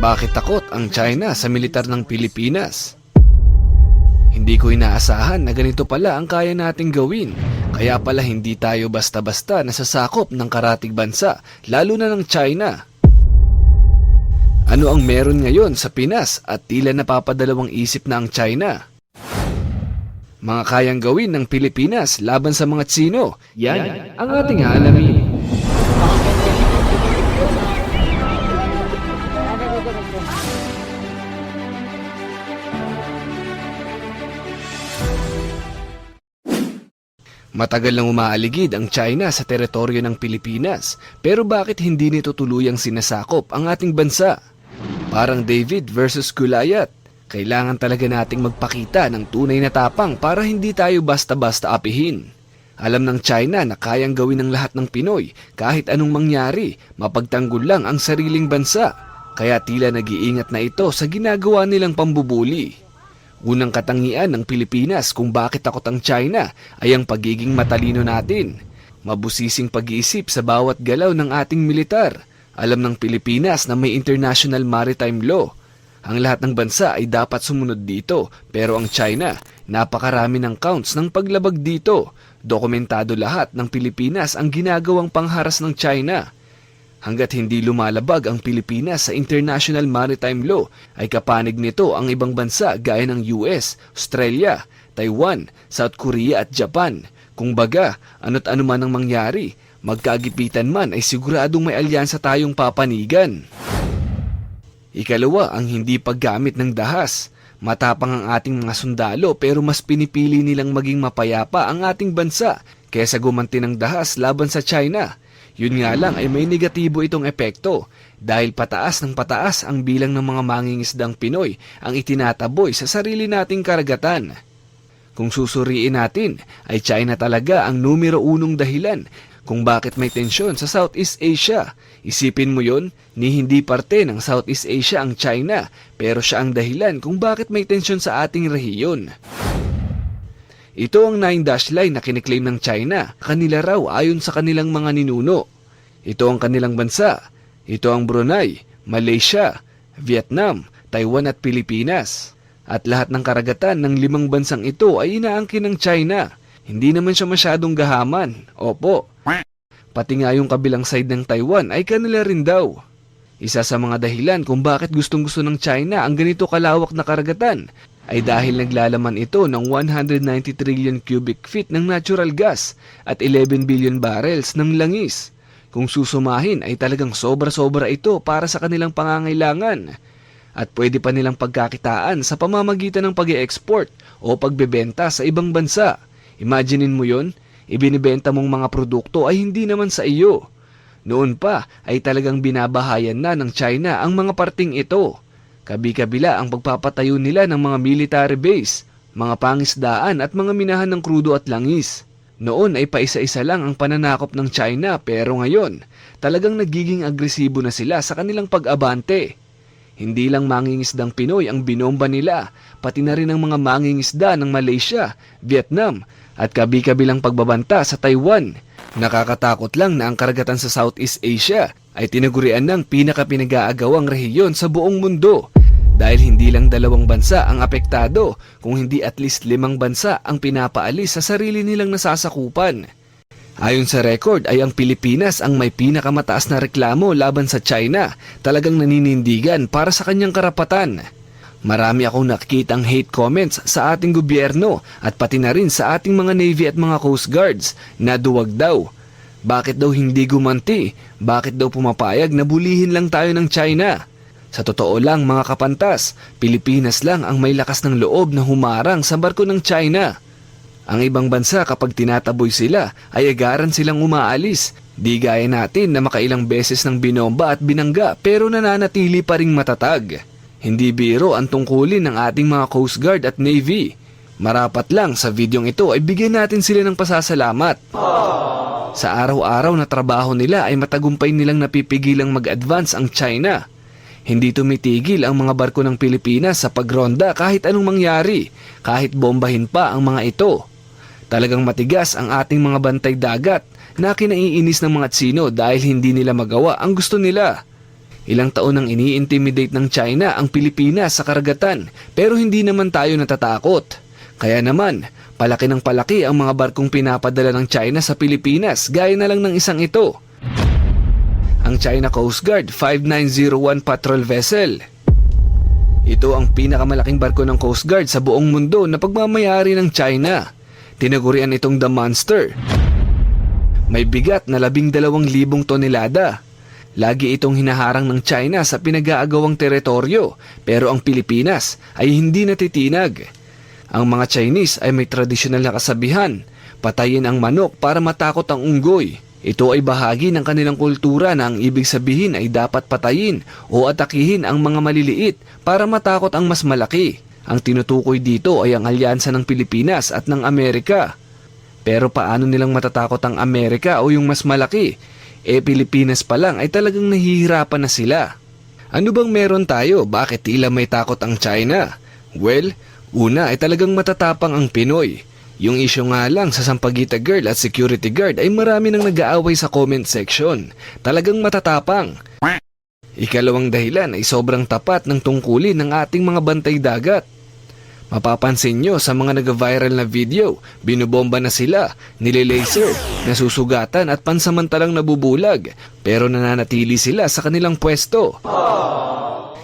Bakit takot ang China sa militar ng Pilipinas? Hindi ko inaasahan na ganito pala ang kaya nating gawin. Kaya pala hindi tayo basta-basta nasasakop ng karatig bansa, lalo na ng China. Ano ang meron ngayon sa Pinas at tila napapadalawang isip na ang China? Mga kayang gawin ng Pilipinas laban sa mga Tsino, yan ang ating alamin. Matagal nang umaaligid ang China sa teritoryo ng Pilipinas, pero bakit hindi nito tuluyang sinasakop ang ating bansa? Parang David versus Goliath, kailangan talaga nating magpakita ng tunay na tapang para hindi tayo basta-basta apihin. Alam ng China na kayang gawin ng lahat ng Pinoy kahit anong mangyari, mapagtanggol lang ang sariling bansa, kaya tila nag-iingat na ito sa ginagawa nilang pambubuli. Unang katangian ng Pilipinas kung bakit takot ang China ay ang pagiging matalino natin. Mabusising pag-iisip sa bawat galaw ng ating militar. Alam ng Pilipinas na may international maritime law. Ang lahat ng bansa ay dapat sumunod dito, pero ang China, napakarami ng counts ng paglabag dito. Dokumentado lahat ng Pilipinas ang ginagawang pangharas ng China. Hanggat hindi lumalabag ang Pilipinas sa International Maritime Law, ay kapanig nito ang ibang bansa gaya ng US, Australia, Taiwan, South Korea at Japan. Kung baga, ano't ano man ang mangyari, magkagipitan man ay siguradong may alyansa tayong papanigan. Ikalawa, ang hindi paggamit ng dahas. Matapang ang ating mga sundalo pero mas pinipili nilang maging mapayapa ang ating bansa kaysa gumanti ng dahas laban sa China. Yun nga lang ay may negatibo itong epekto dahil pataas ng pataas ang bilang ng mga mangingisdang Pinoy ang itinataboy sa sarili nating karagatan. Kung susuriin natin ay China talaga ang numero unong dahilan kung bakit may tensyon sa Southeast Asia. Isipin mo yon, ni hindi parte ng Southeast Asia ang China pero siya ang dahilan kung bakit may tensyon sa ating rehiyon. Ito ang 9-dash line na kiniklaim ng China. Kanila raw ayon sa kanilang mga ninuno. Ito ang kanilang bansa. Ito ang Brunei, Malaysia, Vietnam, Taiwan at Pilipinas. At lahat ng karagatan ng 5 bansang ito ay inaangkin ng China. Hindi naman siya masyadong gahaman. Opo. Pati nga yung kabilang side ng Taiwan ay kanila rin daw. Isa sa mga dahilan kung bakit gustong-gusto ng China ang ganito kalawak na karagatan ay dahil naglalaman ito ng 190 trillion cubic feet ng natural gas at 11 billion barrels ng langis. Kung susumahin ay talagang sobra-sobra ito para sa kanilang pangangailangan. At pwede pa nilang pagkakitaan sa pamamagitan ng pag-e-export o pagbebenta sa ibang bansa. Imaginin mo yon, ibinibenta mong mga produkto ay hindi naman sa iyo. Noon pa ay talagang binabahayan na ng China ang mga parting ito. Kabi-kabila ang pagpapatayo nila ng mga military base, mga pangisdaan at mga minahan ng krudo at langis. Noon ay paisa-isa lang ang pananakop ng China pero ngayon talagang nagiging agresibo na sila sa kanilang pag-abante. Hindi lang mangingisdang Pinoy ang binomba nila, pati na rin ang mga mangingisda ng Malaysia, Vietnam at kabi-kabilang pagbabanta sa Taiwan. Nakakatakot lang na ang karagatan sa Southeast Asia ay tinagurian ng pinaka-pinag-aagawang rehiyon sa buong mundo. Dahil hindi lang 2 bansa ang apektado, kung hindi at least 5 bansa ang pinapaalis sa sarili nilang nasasakupan. Ayon sa record ay ang Pilipinas ang may pinakamataas na reklamo laban sa China, talagang naninindigan para sa kanyang karapatan. Marami akong nakikitang hate comments sa ating gobyerno at pati na rin sa ating mga Navy at mga Coast Guards na duwag daw. Bakit daw hindi gumanti? Bakit daw pumapayag na bulihin lang tayo ng China? Sa totoo lang mga kapantas, Pilipinas lang ang may lakas ng loob na humarang sa barko ng China. Ang ibang bansa kapag tinataboy sila ay agaran silang umaalis. Di gaya natin na makailang beses ng binomba at binangga pero nananatili pa ring matatag. Hindi biro ang tungkulin ng ating mga Coast Guard at Navy. Marapat lang sa videong ito ay bigyan natin sila ng pasasalamat. Sa araw-araw na trabaho nila ay matagumpay nilang napipigilang mag-advance ang China. Hindi tumitigil ang mga barko ng Pilipinas sa pagronda kahit anong mangyari, kahit bombahin pa ang mga ito. Talagang matigas ang ating mga bantay dagat na kinaiinis ng mga Tsino dahil hindi nila magawa ang gusto nila. Ilang taon nang ini-intimidate ng China ang Pilipinas sa karagatan pero hindi naman tayo natatakot. Kaya naman, palaki ng palaki ang mga barkong pinapadala ng China sa Pilipinas gaya na lang ng isang ito. Ang China Coast Guard 5901 Patrol Vessel. Ito ang pinakamalaking barko ng Coast Guard sa buong mundo na pagmamayari ng China. Tinagurian itong The Monster. May bigat na 12,000 tonelada. Lagi itong hinaharang ng China sa pinag-aagawang teritoryo pero ang Pilipinas ay hindi natitinag. Ang mga Chinese ay may tradisyonal na kasabihan, patayin ang manok para matakot ang unggoy. Ito ay bahagi ng kanilang kultura na ang ibig sabihin ay dapat patayin o atakihin ang mga maliliit para matakot ang mas malaki. Ang tinutukoy dito ay ang alyansa ng Pilipinas at ng Amerika. Pero paano nilang matatakot ang Amerika o yung mas malaki? Pilipinas pa lang ay talagang nahihirapan na sila. Ano bang meron tayo? Bakit tila may takot ang China? Well, una ay talagang matatapang ang Pinoy. Yung issue nga lang sa Sampaguita Girl at security guard ay marami nang nag-aaway sa comment section. Talagang matatapang. Ikalawang dahilan ay sobrang tapat ng tungkulin ng ating mga bantay dagat. Mapapansin nyo sa mga nag-viral na video, binubomba na sila, nililaser, nasusugatan at pansamantalang nabubulag, pero nananatili sila sa kanilang pwesto.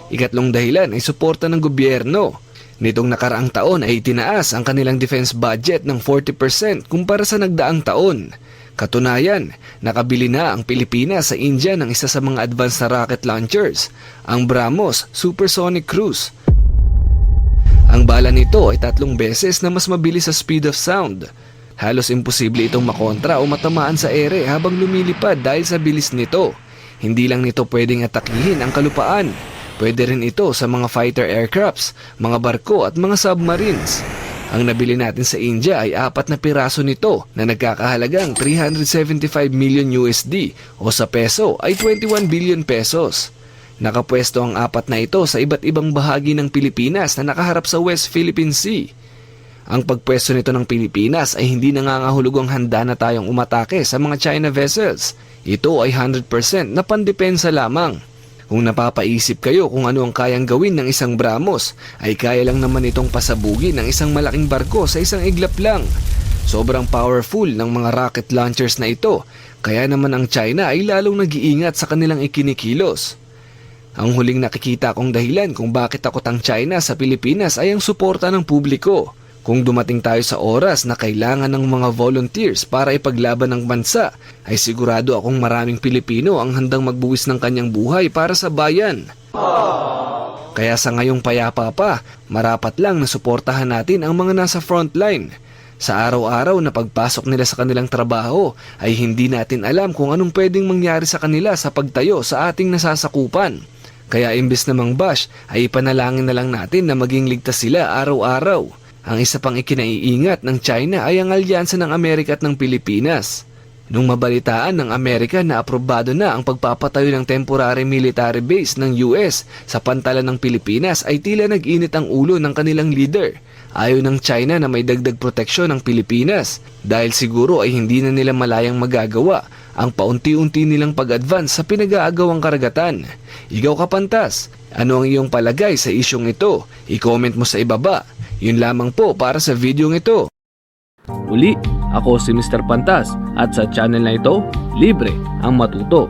Ikatlong dahilan ay suporta ng gobyerno. Nitong nakaraang taon ay itinaas ang kanilang defense budget ng 40% kumpara sa nagdaang taon. Katunayan, nakabili na ang Pilipinas sa India ng isa sa mga advanced na rocket launchers, ang BrahMos Supersonic Cruise. Ang bala nito ay 3 beses na mas mabilis sa speed of sound. Halos imposible itong makontra o matamaan sa ere habang lumilipad dahil sa bilis nito. Hindi lang nito pwedeng atakihin ang kalupaan. Pwede rin ito sa mga fighter aircrafts, mga barko at mga submarines. Ang nabili natin sa India ay 4 na piraso nito na nagkakahalagang 375 million USD o sa peso ay 21 billion pesos. Nakapwesto ang 4 na ito sa iba't ibang bahagi ng Pilipinas na nakaharap sa West Philippine Sea. Ang pagpwesto nito ng Pilipinas ay hindi nangangahulugang handa na tayong umatake sa mga China vessels. Ito ay 100% na pandepensa lamang. Kung napapaisip kayo kung ano ang kayang gawin ng isang BrahMos, ay kaya lang naman itong pasabugin ng isang malaking barko sa isang iglap lang. Sobrang powerful ng mga rocket launchers na ito, kaya naman ang China ay lalong nag-iingat sa kanilang ikinikilos. Ang huling nakikita kong dahilan kung bakit takot ang China sa Pilipinas ay ang suporta ng publiko. Kung dumating tayo sa oras na kailangan ng mga volunteers para ipaglaban ng bansa, ay sigurado akong maraming Pilipino ang handang magbuwis ng kanyang buhay para sa bayan. Kaya sa ngayong payapa pa, marapat lang na suportahan natin ang mga nasa frontline. Sa araw-araw na pagpasok nila sa kanilang trabaho, ay hindi natin alam kung anong pwedeng mangyari sa kanila sa pagtayo sa ating nasasakupan. Kaya imbes na mangbash ay ipanalangin na lang natin na maging ligtas sila araw-araw. Ang isa pang ikinaiingat ng China ay ang alyansa ng Amerika at ng Pilipinas. Nung mabalitaan ng Amerika na aprobado na ang pagpapatayo ng temporary military base ng US sa pantalan ng Pilipinas ay tila nag-init ang ulo ng kanilang leader. Ayaw ng China na may dagdag proteksyon ng Pilipinas dahil siguro ay hindi na nila malayang magagawa ang paunti-unti nilang pag-advance sa pinag-aagawang karagatan. Ikaw kapantas, ano ang iyong palagay sa isyong ito? I-comment mo sa ibaba. Yun lamang po para sa video ito. Uli, ako si Mr. Pantas at sa channel na ito, libre ang matuto.